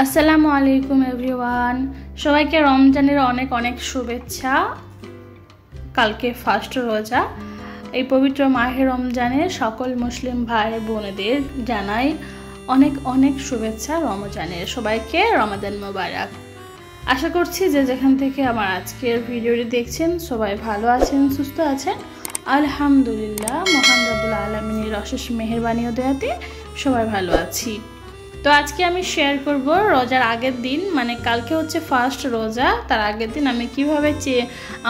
আসসালামু আলাইকুম এভরিওয়ান, সবাইকে রমজানের অনেক অনেক শুভেচ্ছা। কালকে ফার্স্ট রোজা। এই পবিত্র মাহে রমজানে সকল মুসলিম ভাই বোনেদের জানাই অনেক অনেক শুভেচ্ছা রমজানের। সবাইকে রমাদান মোবারক। আশা করছি যে যেখান থেকে আমার আজকের ভিডিওটি দেখছেন সবাই ভালো আছেন, সুস্থ আছেন। আলহামদুলিল্লাহ, মহান রব্বুল আলামিনের অশেষ মেহেরবানি ও দয়াতে সবাই ভালো আছি। তো আজকে আমি শেয়ার করব রোজার আগের দিন, মানে কালকে হচ্ছে ফার্স্ট রোজা, তার আগের দিন আমি কিভাবে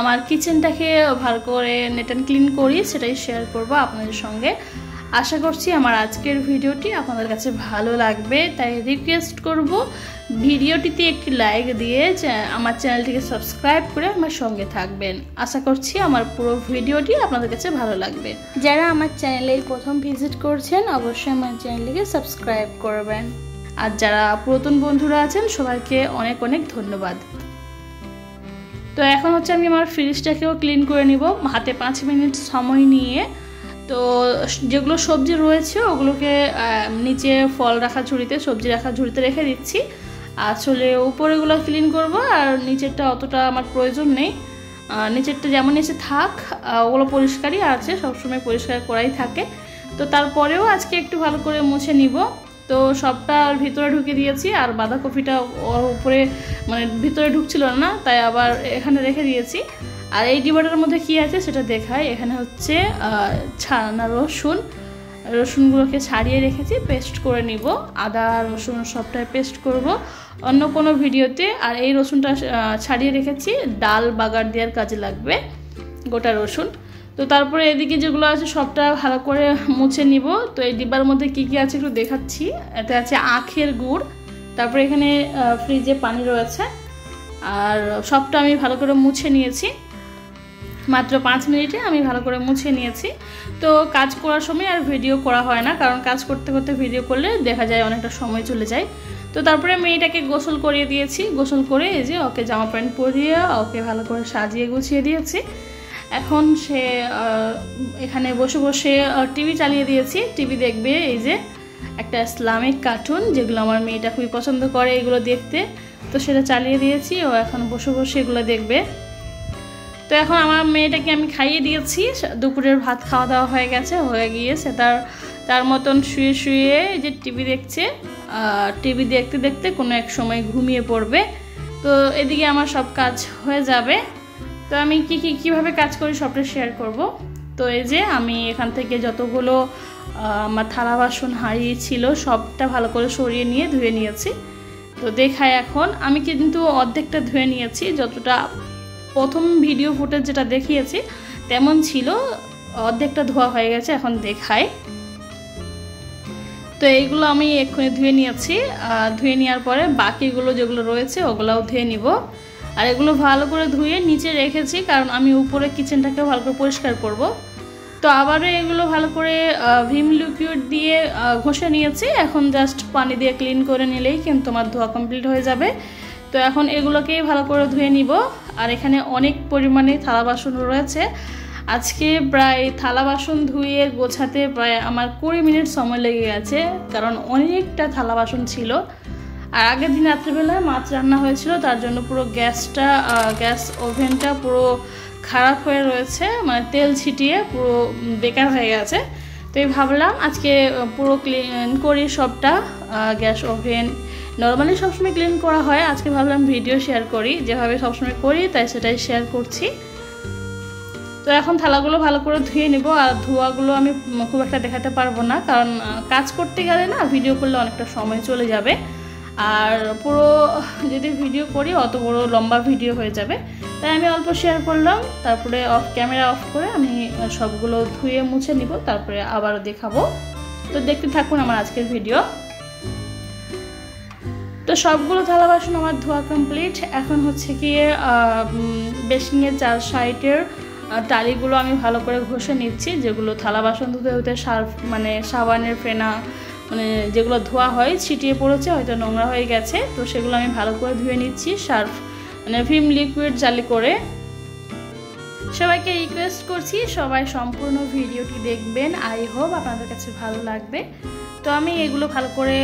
আমার কিচেনটাকে ভালো করে নেট অ্যান্ড ক্লিন করি সেটাই শেয়ার করব আপনাদের সঙ্গে। আশা করছি আমার আজকের ভিডিওটি আপনাদের কাছে ভালো লাগবে, তাই রিকোয়েস্ট করব ভিডিওটিতে একটি লাইক দিয়ে আমার চ্যানেলটিকে সাবস্ক্রাইব করে আমার সঙ্গে থাকবেন। আশা করছি আমার পুরো ভিডিওটি আপনাদের কাছে ভালো লাগবে। যারা আমার চ্যানেলে প্রথম ভিজিট করছেন অবশ্যই আমার চ্যানেলটিকে সাবস্ক্রাইব করবেন, আর যারা পুরাতন বন্ধুরা আছেন সবাইকে অনেক অনেক ধন্যবাদ। তো এখন হচ্ছে আমি আমার ফ্রিজটাকেও ক্লিন করে নিব হাতে 5 মিনিট সময় নিয়ে। তো যেগুলো সবজি রয়েছে ওগুলোকে নিচে ফল রাখা ঝুড়িতে, সবজি রাখা ঝুড়িতে রেখে দিচ্ছি। আসলে উপরেগুলো ক্লিন করব, আর নিচেরটা অতটা আমার প্রয়োজন নেই। নিচেরটা যেমন এসে থাক, ওগুলো পরিষ্কারই আছে, সবসময় পরিষ্কার করাই থাকে। তো তারপরেও আজকে একটু ভালো করে মুছে নিব। তো সবটা ভিতরে ঢুকে দিয়েছি, আর বাঁধাকপিটা ওর উপরে মানে ভিতরে ঢুকছিল না, তাই আবার এখানে রেখে দিয়েছি। আর এই ডিবাটার মধ্যে কি আছে সেটা দেখাই। এখানে হচ্ছে ছাড়ানো রসুনগুলোকে ছাড়িয়ে রেখেছি, পেস্ট করে নিব। আদা রসুন সবটাই পেস্ট করব অন্য কোনো ভিডিওতে। আর এই রসুনটা ছাড়িয়ে রেখেছি, ডাল বাগার দেওয়ার কাজে লাগবে, গোটা রসুন। তো তারপরে এদিকে যেগুলো আছে সবটা ভালো করে মুছে নিব। তো এই ডিব্বার মধ্যে কি কি আছে একটু দেখাচ্ছি। এতে আছে আখের গুড়, তারপরে এখানে ফ্রিজে পানি রয়েছে, আর সবটা আমি ভালো করে মুছে নিয়েছি। মাত্র 5 মিনিটে আমি ভালো করে মুছে নিয়েছি। তো কাজ করার সময় আর ভিডিও করা হয় না, কারণ কাজ করতে করতে ভিডিও করলে দেখা যায় অনেকটা সময় চলে যায়। তো তারপরে মেয়েটাকে গোসল করিয়ে দিয়েছি। গোসল করে এই যে ওকে জামা প্যান্ট পরিয়ে ওকে ভালো করে সাজিয়ে গুছিয়ে দিয়েছি। এখন সে এখানে বসে বসে টিভি চালিয়ে দিয়েছি, টিভি দেখবে। এই যে একটা ইসলামিক কার্টুন, যেগুলো আমার মেয়েটা খুবই পছন্দ করে এগুলো দেখতে, তো সেটা চালিয়ে দিয়েছি। ও এখন বসে বসে এগুলো দেখবে। তো এখন আমার মেয়েটাকে আমি খাইয়ে দিয়েছি, দুপুরের ভাত খাওয়া দাওয়া হয়ে গিয়েছে। তার মতন শুয়ে শুয়ে যে টিভি দেখছে। টিভি দেখতে দেখতে কোনো এক সময় ঘুমিয়ে পড়বে। তো এদিকে আমার সব কাজ হয়ে যাবে। তো আমি কীভাবে কাজ করি সবটা শেয়ার করব। তো এই যে আমি এখান থেকে যতগুলো আমার থালা বাসন হারিয়ে ছিল সবটা ভালো করে সরিয়ে নিয়ে ধুয়ে নিয়েছি। তো দেখায় এখন আমি কিন্তু অর্ধেকটা ধুয়ে নিয়েছি, যতটা প্রথম ভিডিও ফুটেজ যেটা দেখিয়েছি তেমন ছিল, অর্ধেকটা ধোয়া হয়ে গেছে। এখন দেখাই। তো এইগুলো আমি এক্ষুনি ধুয়ে নিয়েছি। ধুয়ে নেওয়ার পরে বাকিগুলো যেগুলো রয়েছে ওগুলোও ধুয়ে নিব। আর এগুলো ভালো করে ধুয়ে নিচে রেখেছি, কারণ আমি উপরে কিচেনটাকেও ভালো করে পরিষ্কার করব। তো আবারও এগুলো ভালো করে ভিম লিকুইড দিয়ে ঘষে নিয়েছি। এখন জাস্ট পানি দিয়ে ক্লিন করে নিলেই কিন্তু আমার ধোয়া কমপ্লিট হয়ে যাবে। তো এখন এগুলোকেই ভালো করে ধুয়ে নিব। আর এখানে অনেক পরিমাণে থালা বাসন রয়েছে। আজকে প্রায় থালা বাসন ধুয়ে গোছাতে প্রায় আমার 20 মিনিট সময় লেগে গেছে, কারণ অনেকটা থালা বাসন ছিল। আর আগের দিন রাত্রিবেলায় মাছ রান্না হয়েছিল, তার জন্য পুরো গ্যাস ওভেনটা পুরো খারাপ হয়ে রয়েছে, মানে তেল ছিটিয়ে পুরো বেকার হয়ে গেছে। তো এই ভাবলাম আজকে পুরো ক্লিন করি সবটা। গ্যাস ওভেন নর্মালি সবসময় ক্লিন করা হয়, আজকে ভাবলাম ভিডিও শেয়ার করি, যেভাবে সবসময় করি তাই সেটাই শেয়ার করছি। তো এখন থালাগুলো ভালো করে ধুয়ে নেব। আর ধোয়াগুলো আমি খুব একটা দেখাতে পারবো না, কারণ কাজ করতে গেলে না ভিডিও করলে অনেকটা সময় চলে যাবে। আর পুরো যদি ভিডিও করি অত বড় লম্বা ভিডিও হয়ে যাবে, তাই আমি অল্প শেয়ার করলাম। তারপরে ক্যামেরা অফ করে আমি সবগুলো ধুয়ে মুছে নিব, তারপরে আবারও দেখাবো। তো দেখতে থাকুন আমার আজকের ভিডিও। তো সবগুলো থালা বাসন আমার ধোয়া কমপ্লিট। এখন হচ্ছে গিয়ে বেসিংয়ের 4 সাইডের টালিগুলো আমি ভালো করে ঘষে নিচ্ছি, যেগুলো থালা বাসন ধুতে ধুতে সাবানের ফেনা মানে যেগুলো ধোয়া হয় ছিটিয়ে পড়েছে, হয়তো নোংরা হয়ে গেছে। তো সেগুলো আমি ভালো করে ধুয়ে নিচ্ছি সার্ফ মানে ভিম লিকুইড জালি করে। সবাইকে রিকোয়েস্ট করছি সবাই সম্পূর্ণ ভিডিওটি দেখবেন, আই হোপ আপনাদের কাছে ভালো লাগবে। তো আমি এগুলো ভালো করে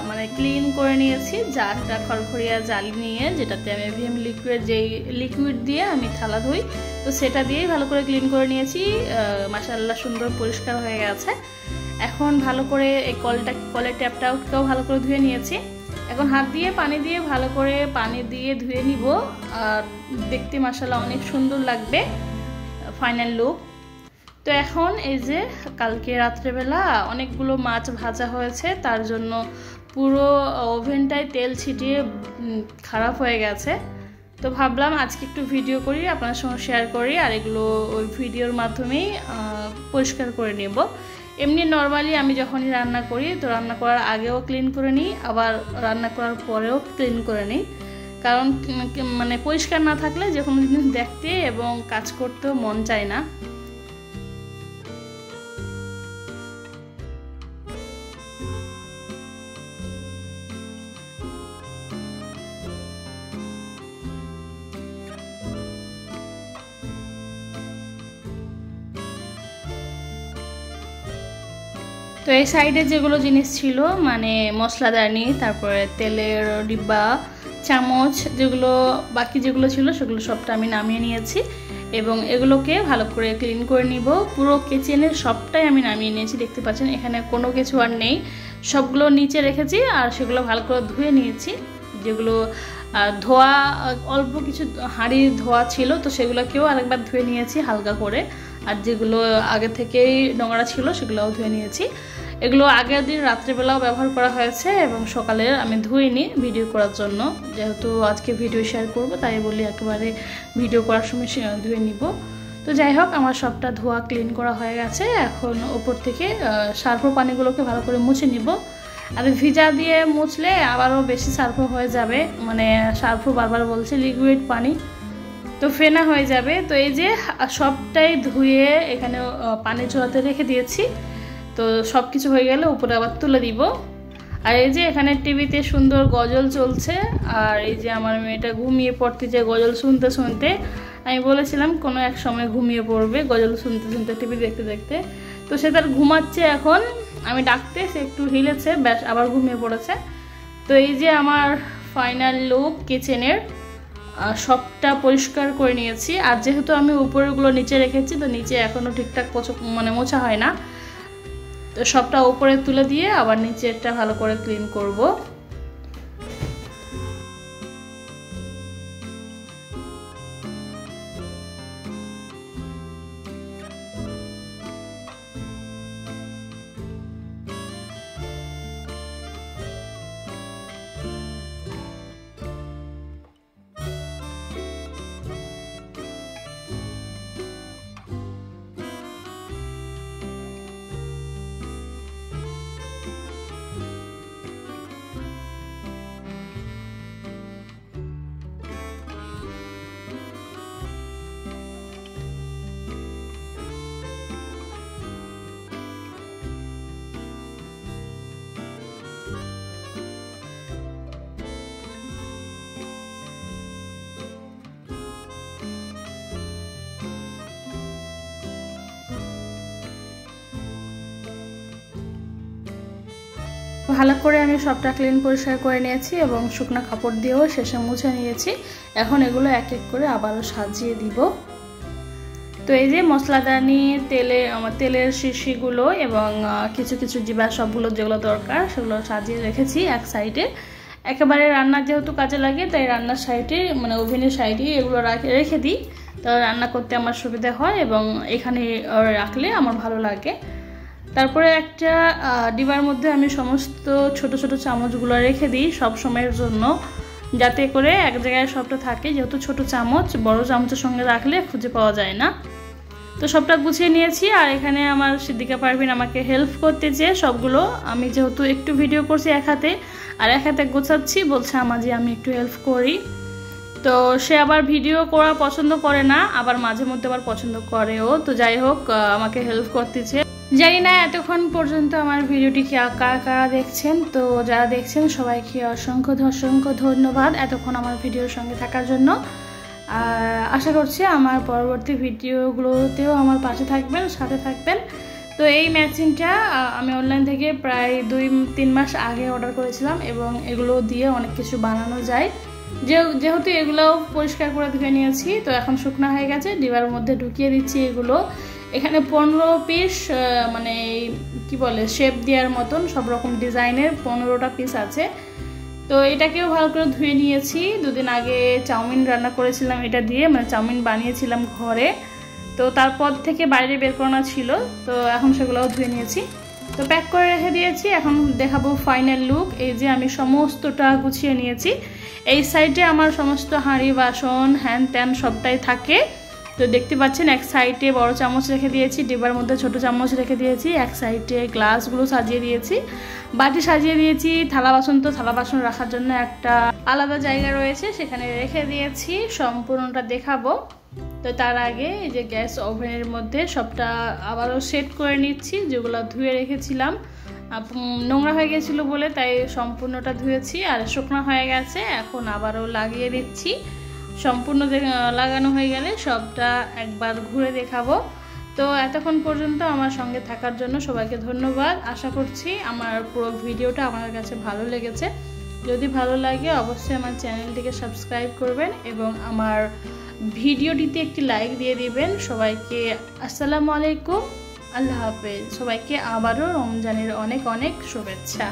মানে ক্লিন করে নিয়েছি, জারটা খড়খড়িয়া জালি নিয়ে, যেটাতে আমি ভিম লিকুইড, যেই লিকুইড দিয়ে আমি থালা ধুই, তো সেটা দিয়েই ভালো করে ক্লিন করে নিয়েছি। মাশাআল্লাহ সুন্দর পরিষ্কার হয়ে গেছে। এখন ভালো করে এই কলের ট্যাপটাও ভালো করে ধুয়ে নিয়েছি। এখন হাত দিয়ে পানি দিয়ে ভালো করে পানি দিয়ে ধুয়ে নিব, আর দেখতে মাশাআল্লাহ অনেক সুন্দর লাগবে ফাইনাল লুক। তো এখন এই যে কালকে রাত্রেবেলা অনেকগুলো মাছ ভাজা হয়েছে, তার জন্য পুরো ওভেনটায় তেল ছিটিয়ে খারাপ হয়ে গেছে। তো ভাবলাম আজকে একটু ভিডিও করি, আপনার সঙ্গে শেয়ার করি, আর এগুলো ওই ভিডিওর মাধ্যমেই পরিষ্কার করে নেব। এমনি নর্মালি আমি যখনই রান্না করি, তো রান্না করার আগেও ক্লিন করে নিই, আবার রান্না করার পরেও ক্লিন করে নিই, কারণ মানে পরিষ্কার না থাকলে যে কোনো জিনিস দেখতে এবং কাজ করতেও মন চায় না। তো এই সাইডে যেগুলো জিনিস ছিল, মানে মশলাদানি, তারপরে তেলের ডিব্বা, চামচ, যেগুলো বাকি যেগুলো ছিল সেগুলো সবটা আমি নামিয়ে নিয়েছি এবং এগুলোকে ভালো করে ক্লিন করে নিব। পুরো কিচেনের সবটাই আমি নামিয়ে নিয়েছি, দেখতে পাচ্ছেন এখানে কোনো কিছু আর নেই, সবগুলো নিচে রেখেছি আর সেগুলো ভালো করে ধুয়ে নিয়েছি। যেগুলো ধোয়া, অল্প কিছু হাঁড়ির ধোয়া ছিল, তো সেগুলোকেও আরেকবার ধুয়ে নিয়েছি হালকা করে, আর যেগুলো আগে থেকেই নোংরা ছিল সেগুলোও ধুয়ে নিয়েছি। এগুলো আগের দিন রাত্রিবেলাও ব্যবহার করা হয়েছে এবং সকালে আমি ধুইনি ভিডিও করার জন্য, যেহেতু আজকে ভিডিও শেয়ার করব তাই বলি একেবারে ভিডিও করার সময় ধুয়ে নিব। তো যাই হোক, আমার সবটা ধোয়া ক্লিন করা হয়ে গেছে। এখন ওপর থেকে সার্ফ পানিগুলোকে ভালো করে মুছে নিব। আর ভিজা দিয়ে মুছলে আবারও বেশি সার্ফ হয়ে যাবে, মানে সার্ফ বারবার বলছে লিকুইড পানি, তো ফেনা হয়ে যাবে। তো এই যে সবটাই ধুয়ে এখানে পানি ঝরাতে রেখে দিয়েছি। তো সব কিছু হয়ে গেলে উপরে আবার তুলে দিব। আর এই যে এখানে টিভিতে সুন্দর গজল চলছে, আর এই যে আমার মেয়েটা ঘুমিয়ে পড়তে, যে গজল শুনতে শুনতে, আমি বলেছিলাম কোনো এক সময় ঘুমিয়ে পড়বে গজল শুনতে শুনতে, টিভি দেখতে দেখতে, তো সে তার ঘুমাচ্ছে। এখন আমি ডাকতে সে একটু হিলেছে, ব্যাস আবার ঘুমিয়ে পড়েছে। তো এই যে আমার ফাইনাল লুক কিচেনের, সবটা পরিষ্কার করে নিয়েছি। আর যেহেতু আমি উপরেগুলো নিচে রেখেছি, তো নিচে এখনও ঠিকঠাক মানে মোছা হয় না, তো সবটা উপরে তুলে দিয়ে আবার নিচেরটা ভালো করে ক্লিন করব। ভালো করে আমি সবটা ক্লিন পরিষ্কার করে নিয়েছি এবং শুকনো কাপড় দিয়েও শেষে মুছে নিয়েছি। এখন এগুলো এক এক করে আবারও সাজিয়ে দিব। তো এই যে মশলাদানি, তেলের শিশিগুলো এবং কিছু কিছু জিবা সবগুলো যেগুলো দরকার সেগুলো সাজিয়ে রেখেছি এক সাইডে। একেবারে রান্নার যেহেতু কাজে লাগে, তাই রান্নার সাইডে, মানে ওভেনের সাইডে এগুলো রেখে দিই, তো রান্না করতে আমার সুবিধা হয় এবং এখানে রাখলে আমার ভালো লাগে। তারপরে একটা ডিবার মধ্যে আমি সমস্ত ছোট ছোট চামচগুলো রেখে দিই সব সময়ের জন্য, যাতে করে এক জায়গায় সবটা থাকে, যেহেতু ছোট চামচ বড় চামচের সঙ্গে রাখলে খুঁজে পাওয়া যায় না। তো সবটা গুছিয়ে নিয়েছি। আর এখানে আমার সিদ্দিকা পারভিন আমাকে হেল্প করতে চেয়ে সবগুলো, আমি যেহেতু একটু ভিডিও করছি এক হাতে আর এক হাতে গোছাচ্ছি, বলছে আমাজি আমি একটু হেল্প করি। তো সে আবার ভিডিও করা পছন্দ করে না, আবার মাঝে মধ্যে আবার পছন্দ করেও। তো যাই হোক, আমাকে হেল্প করতেছে। জানি না এতক্ষণ পর্যন্ত আমার ভিডিওটি কারা কারা দেখছেন, তো যারা দেখছেন সবাইকে অসংখ্য অসংখ্য ধন্যবাদ এতক্ষণ আমার ভিডিওর সঙ্গে থাকার জন্য। আর আশা করছি আমার পরবর্তী ভিডিওগুলোতেও আমার পাশে থাকবেন, সাথে থাকবেন। তো এই ম্যাচিংটা আমি অনলাইন থেকে প্রায় 2-3 মাস আগে অর্ডার করেছিলাম এবং এগুলো দিয়ে অনেক কিছু বানানো যায়। যেহেতু এগুলো পরিষ্কার করে ধুয়ে নিয়েছি, তো এখন শুকনো হয়ে গেছে, ডিবার মধ্যে ঢুকিয়ে দিচ্ছি এগুলো। এখানে 15 পিস মানে কি বলে শেপ দেওয়ার মতন সব রকম ডিজাইনের 15টা পিস আছে। তো এটাকেও ভালো করে ধুয়ে নিয়েছি। 2 দিন আগে চাউমিন রান্না করেছিলাম এটা দিয়ে, মানে চাউমিন বানিয়েছিলাম ঘরে, তো তারপর থেকে বাইরে বের করানো ছিল, তো এখন সেগুলোও ধুয়ে নিয়েছি। তো প্যাক করে রেখে দিয়েছি। এখন দেখাবো ফাইনাল লুক। এই যে আমি সমস্তটা গুছিয়ে নিয়েছি। এই সাইডে আমার সমস্ত হাঁড়ি বাসন হ্যান ত্যান সবটাই থাকে। তো দেখতে পাচ্ছেন এক সাইডে বড় চামচ রেখে দিয়েছি, ডিবার মধ্যে ছোট চামচ রেখে দিয়েছি, এক সাইডে গ্লাসগুলো সাজিয়ে দিয়েছি, বাটি সাজিয়ে দিয়েছি। থালা বাসন তো থালা বাসন রাখার জন্য একটা আলাদা জায়গা রয়েছে, সেখানে রেখে দিয়েছি। সম্পূর্ণটা দেখাবো। তো তার আগে এই যে গ্যাস ওভেনের মধ্যে সবটা আবারও সেট করে নিচ্ছি, যেগুলো ধুয়ে রেখেছিলাম। নোংরা হয়ে গেছিলো বলে তাই সম্পূর্ণটা ধুয়েছি, আর শুকনো হয়ে গেছে। এখন আবারও লাগিয়ে দিচ্ছি। সম্পূর্ণ লাগানো হয়ে গেলে সবটা একবার ঘুরে দেখাবো। তো এতক্ষণ পর্যন্ত আমার সঙ্গে থাকার জন্য সবাইকে ধন্যবাদ। আশা করছি আমার পুরো ভিডিওটা আপনাদের কাছে ভালো লেগেছে। যদি ভালো লাগে অবশ্যই আমার চ্যানেলটিকে সাবস্ক্রাইব করবেন এবং আমার ভিডিওটিতে একটি লাইক দিয়ে দিবেন। সবাইকে আসসালামু আলাইকুম, আল্লাহ হাফেজ। সবাইকে আবারও রমজানের অনেক অনেক শুভেচ্ছা।